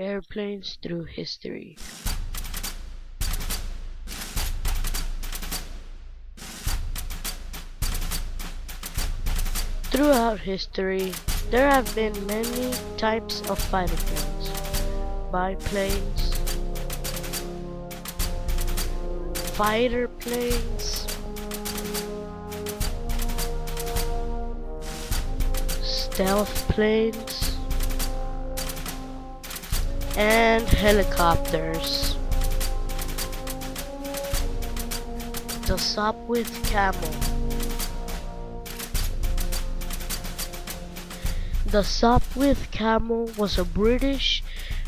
airplanes through history. Throughout history, there have been many types of fighter planes, biplanes, fighter planes, stealth planes, and helicopters. The Sopwith Camel. The Sopwith Camel was a British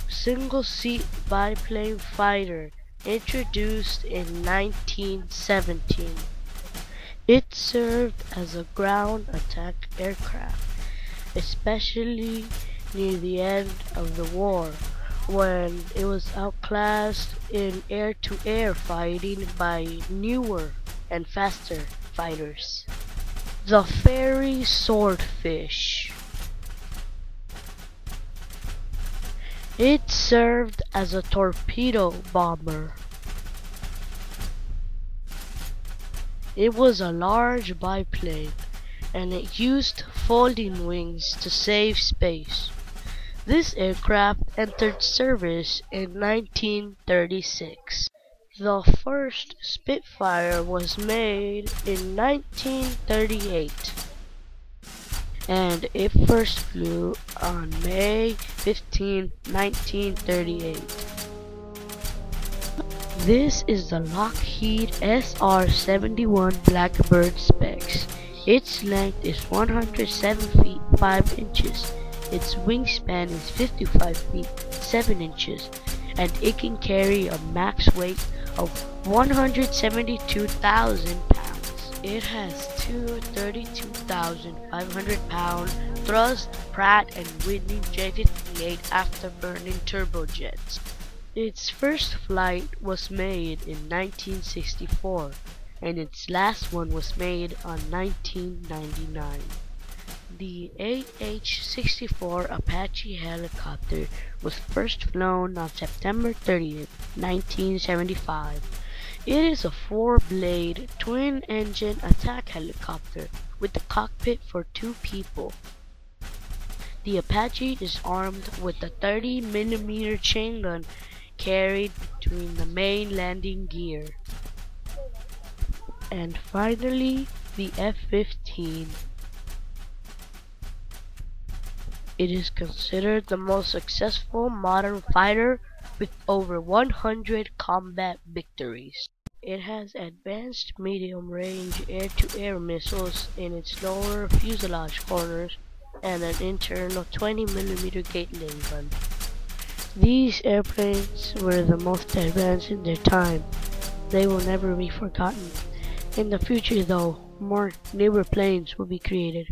single-seat biplane fighter introduced in 1917. It served as a ground attack aircraft, especially near the end of the war, when it was outclassed in air-to-air fighting by newer and faster fighters. The Fairy Swordfish. It served as a torpedo bomber. It was a large biplane, and it used folding wings to save space. This aircraft entered service in 1936. The first Spitfire was made in 1938. And it first flew on May 15, 1938. This is the Lockheed SR-71 Blackbird specs. Its length is 107 feet 5 inches. Its wingspan is 55 feet 7 inches, and it can carry a max weight of 172,000 pounds. It has two 32,500 pound thrust Pratt & Whitney J58 afterburning turbojets. Its first flight was made in 1964, and its last one was made on 1999. The AH-64 Apache helicopter was first flown on September 30th, 1975. It is a 4-blade, twin-engine attack helicopter with a cockpit for 2 people. The Apache is armed with a 30mm chain gun carried between the main landing gear. And finally, the F-15. It is considered the most successful modern fighter with over 100 combat victories. It has advanced medium-range air-to-air missiles in its lower fuselage corners and an internal 20mm Gatling gun. These airplanes were the most advanced in their time. They will never be forgotten. In the future though, more newer planes will be created.